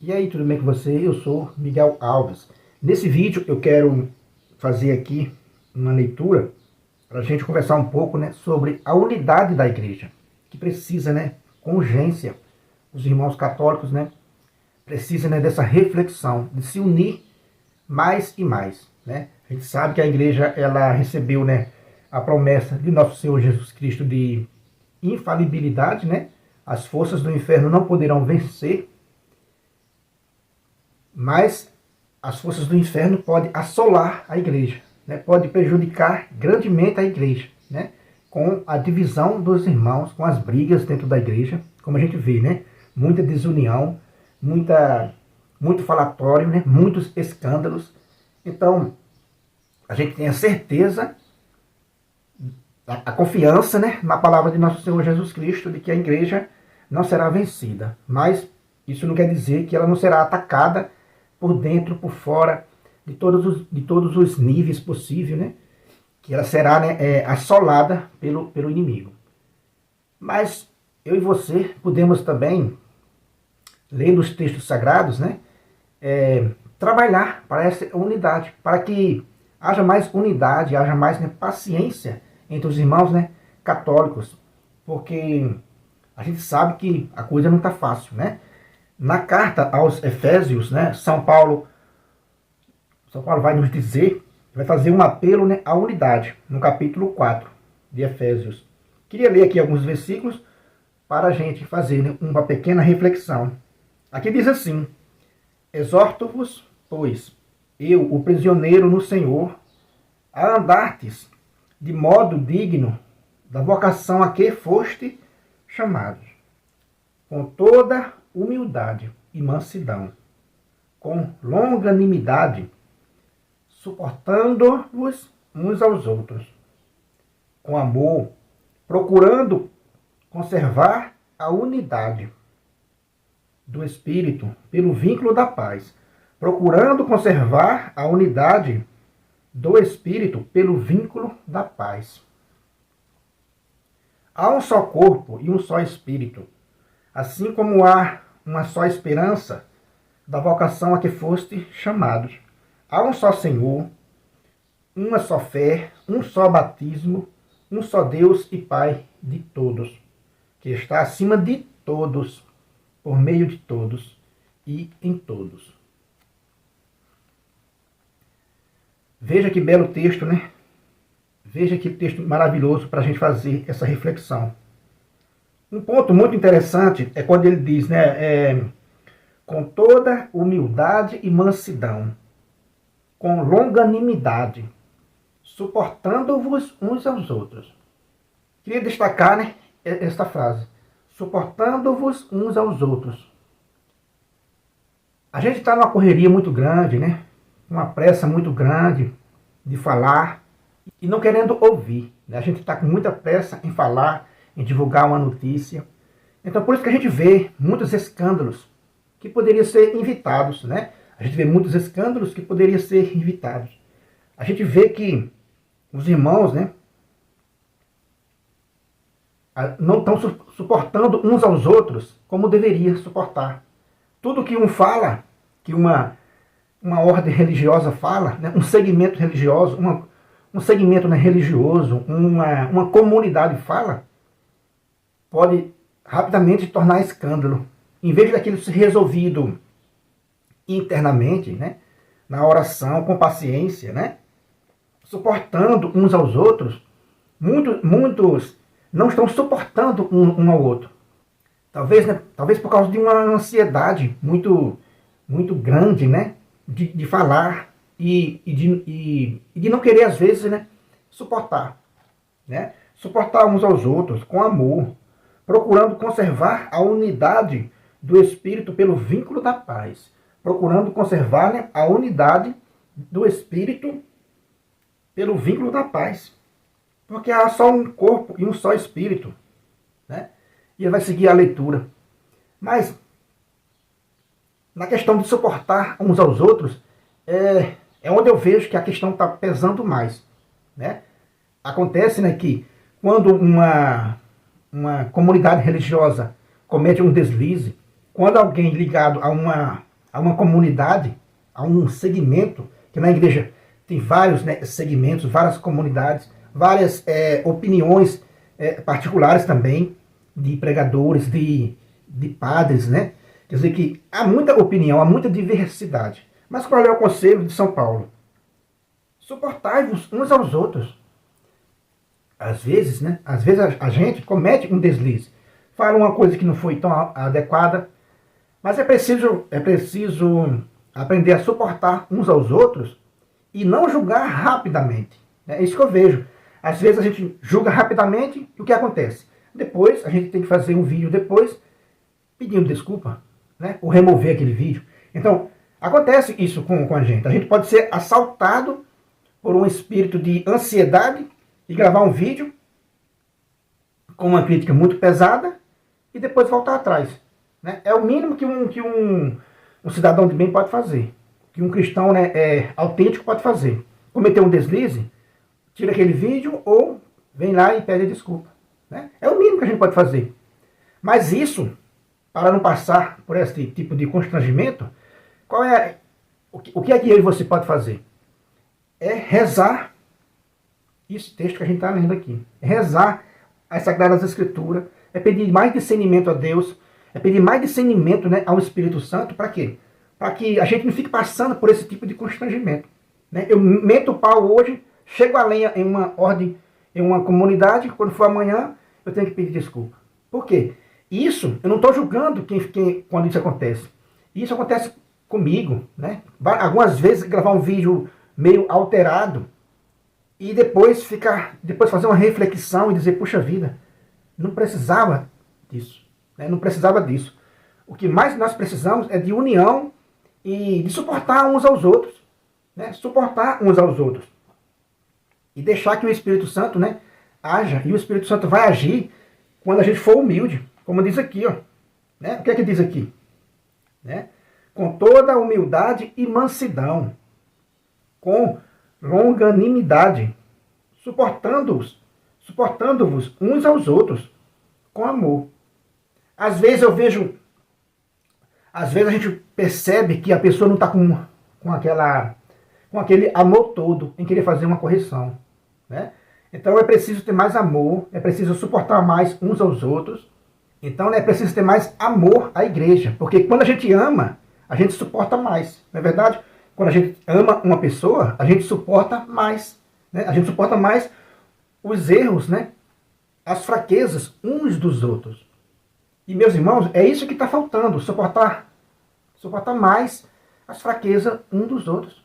E aí, tudo bem com você? Eu sou Miguel Alves. Nesse vídeo eu quero fazer aqui uma leitura para a gente conversar um pouco, né, sobre a unidade da igreja, que precisa, né, com urgência, os irmãos católicos, né, precisam, né, dessa reflexão, de se unir mais e mais, né? A gente sabe que a igreja ela recebeu, né, a promessa de nosso Senhor Jesus Cristo de infalibilidade, né? As forças do inferno não poderão vencer, mas as forças do inferno podem assolar a igreja, né? Pode prejudicar grandemente a igreja, né? Com a divisão dos irmãos, com as brigas dentro da igreja, como a gente vê, né? Muita desunião, muito falatório, né? Muitos escândalos. Então, a gente tem a certeza, a confiança, né, na palavra de nosso Senhor Jesus Cristo, de que a igreja não será vencida. Mas isso não quer dizer que ela não será atacada por dentro, por fora, de todos os níveis possíveis, né? Que ela será, né, assolada pelo inimigo. Mas eu e você podemos também, lendo os textos sagrados, né, trabalhar para essa unidade, para que haja mais unidade, haja mais, né, paciência entre os irmãos, né, católicos, porque a gente sabe que a coisa não está fácil, né? Na carta aos Efésios, né, São Paulo vai nos dizer, vai fazer um apelo, né, à unidade, no capítulo 4 de Efésios. Queria ler aqui alguns versículos para a gente fazer, né, uma pequena reflexão. Aqui diz assim: exorto-vos, pois, eu, o prisioneiro no Senhor, a andardes de modo digno da vocação a que foste chamados, com toda humildade e mansidão, com longanimidade, suportando-vos uns aos outros, com amor, procurando conservar a unidade do Espírito pelo vínculo da paz, procurando conservar a unidade do Espírito pelo vínculo da paz. Há um só corpo e um só Espírito, assim como há uma só esperança da vocação a que foste chamados. Há um só Senhor, uma só fé, um só batismo, um só Deus e Pai de todos, que está acima de todos, por meio de todos e em todos. Veja que belo texto, né? Veja que texto maravilhoso para a gente fazer essa reflexão. Um ponto muito interessante é quando ele diz, né, com toda humildade e mansidão, com longanimidade, suportando-vos uns aos outros. Queria destacar, né, esta frase, suportando-vos uns aos outros. A gente está numa correria muito grande, né, uma pressa muito grande de falar e não querendo ouvir, né? A gente está com muita pressa em falar, em divulgar uma notícia. Então, por isso que a gente vê muitos escândalos que poderiam ser evitados, né? A gente vê muitos escândalos que poderiam ser evitados. A gente vê que os irmãos, né, não estão suportando uns aos outros como deveria suportar. Tudo que um fala, que uma ordem religiosa fala, né, um segmento religioso, um segmento, né, religioso, uma comunidade fala, pode rapidamente tornar escândalo. Em vez daquilo ser resolvido internamente, né, na oração, com paciência, né, suportando uns aos outros, muitos não estão suportando um ao outro. Talvez, né, talvez por causa de uma ansiedade muito grande, né, de falar e de não querer, às vezes, né, suportar. Né? Suportar uns aos outros com amor, procurando conservar a unidade do Espírito pelo vínculo da paz. Procurando conservar, né, a unidade do Espírito pelo vínculo da paz. Porque há só um corpo e um só Espírito. Né? E ele vai seguir a leitura. Mas, na questão de suportar uns aos outros, é onde eu vejo que a questão está pesando mais. Né? Acontece, né, que quando uma comunidade religiosa comete um deslize, quando alguém ligado a a uma comunidade, a um segmento, que na igreja tem vários, né, segmentos, várias comunidades, várias opiniões particulares também, de pregadores, de padres, né? Quer dizer que há muita opinião, há muita diversidade. Mas qual é o conselho de São Paulo? Suportai-vos uns aos outros. Às vezes, né? Às vezes a gente comete um deslize. Fala uma coisa que não foi tão adequada. Mas é preciso aprender a suportar uns aos outros e não julgar rapidamente. É isso que eu vejo. Às vezes a gente julga rapidamente e o que acontece? Depois a gente tem que fazer um vídeo depois pedindo desculpa, né? Ou remover aquele vídeo. Então, acontece isso com a gente. A gente pode ser assaltado por um espírito de ansiedade e gravar um vídeo com uma crítica muito pesada e depois voltar atrás. Né? É o mínimo que um cidadão de bem pode fazer. Que um cristão, né, autêntico pode fazer. Cometer um deslize, tira aquele vídeo ou vem lá e pede desculpa. Né? É o mínimo que a gente pode fazer. Mas isso, para não passar por esse tipo de constrangimento, o que é que eu e você pode fazer? É rezar esse texto que a gente está lendo aqui. É rezar as Sagradas Escrituras, é pedir mais discernimento a Deus, é pedir mais discernimento, né, ao Espírito Santo. Para quê? Para que a gente não fique passando por esse tipo de constrangimento. Né? Eu meto o pau hoje, chego a lenha em uma ordem, em uma comunidade, quando for amanhã, eu tenho que pedir desculpa. Por quê? Isso, eu não estou julgando quando isso acontece. Isso acontece comigo. Né? Algumas vezes gravar um vídeo meio alterado e depois fazer uma reflexão e dizer, puxa vida, não precisava disso. Né? Não precisava disso. O que mais nós precisamos é de união e de suportar uns aos outros. Né? Suportar uns aos outros. E deixar que o Espírito Santo, né, haja. E o Espírito Santo vai agir quando a gente for humilde. Como diz aqui. Ó. Né? O que é que diz aqui? Né? Com toda humildade e mansidão. Com longanimidade. Suportando-vos uns aos outros. Com amor. Às vezes a gente percebe que a pessoa não está com aquele amor todo em querer fazer uma correção. Né? Então é preciso ter mais amor, é preciso suportar mais uns aos outros. Então é preciso ter mais amor à igreja. Porque quando a gente ama, a gente suporta mais. Não é verdade? Quando a gente ama uma pessoa, a gente suporta mais. Né? A gente suporta mais os erros, né? As fraquezas uns dos outros. E, meus irmãos, é isso que está faltando, suportar mais as fraquezas uns dos outros.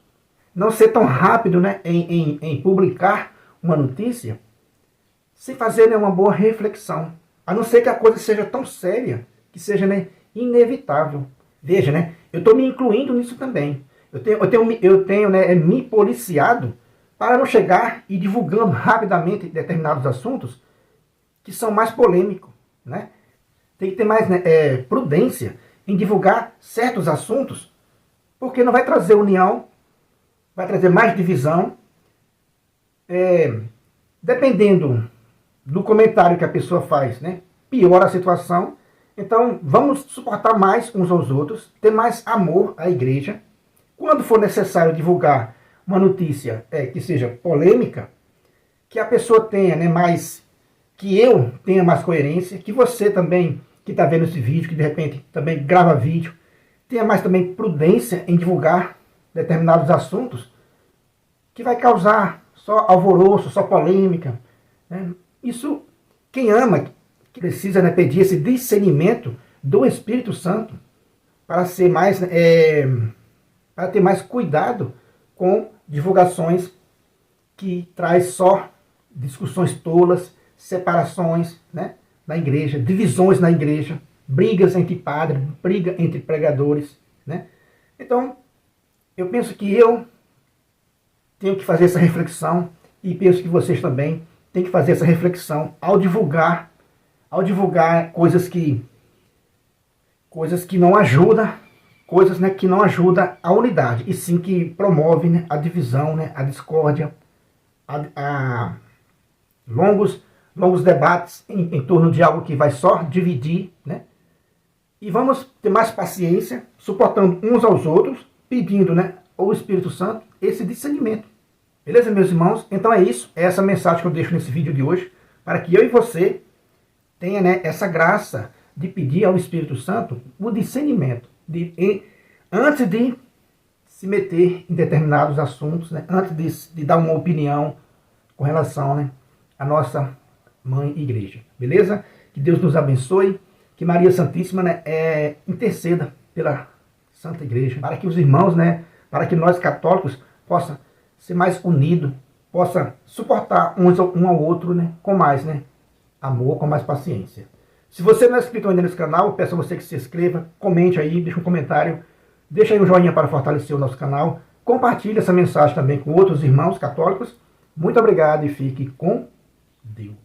Não ser tão rápido, né, em publicar uma notícia sem fazer, né, uma boa reflexão. A não ser que a coisa seja tão séria que seja, né, inevitável. Veja, né, eu estou me incluindo nisso também. Eu tenho né, me policiado para não chegar e divulgando rapidamente determinados assuntos que são mais polêmicos, né? Tem que ter mais, né, prudência em divulgar certos assuntos, porque não vai trazer união, vai trazer mais divisão. Dependendo do comentário que a pessoa faz, né, piora a situação. Então, vamos suportar mais uns aos outros, ter mais amor à igreja. Quando for necessário divulgar uma notícia que seja polêmica, que a pessoa tenha, né, que eu tenha mais coerência, que você também, que está vendo esse vídeo, que de repente também grava vídeo, tenha mais também prudência em divulgar determinados assuntos, que vai causar só alvoroço, só polêmica. Né? Isso, quem ama, que precisa, né, pedir esse discernimento do Espírito Santo para ser mais, para ter mais cuidado com divulgações que traz só discussões tolas, separações, né, na igreja, divisões na igreja, brigas entre padres, briga entre pregadores. Né? Então, eu penso que eu tenho que fazer essa reflexão e penso que vocês também têm que fazer essa reflexão ao divulgar coisas que não ajudam, coisas, né, que não ajudam a unidade, e sim que promovem, né, a divisão, né, a discórdia, a longos debates em torno de algo que vai só dividir, né? E vamos ter mais paciência, suportando uns aos outros, pedindo, né, ao Espírito Santo esse discernimento. Beleza, meus irmãos? Então é isso, é essa mensagem que eu deixo nesse vídeo de hoje, para que eu e você tenha, né, essa graça de pedir ao Espírito Santo o discernimento, antes de se meter em determinados assuntos, né, antes de dar uma opinião com relação, né, à nossa mãe igreja. Beleza? Que Deus nos abençoe, que Maria Santíssima, né, interceda pela Santa Igreja, para que os irmãos, né, para que nós católicos possam ser mais unidos, possa suportar um ao outro, né, com mais, né, amor, com mais paciência. Se você não é inscrito ainda nesse canal, eu peço a você que se inscreva, comente aí, deixe um comentário, deixa aí um joinha para fortalecer o nosso canal, compartilhe essa mensagem também com outros irmãos católicos. Muito obrigado e fique com Deus.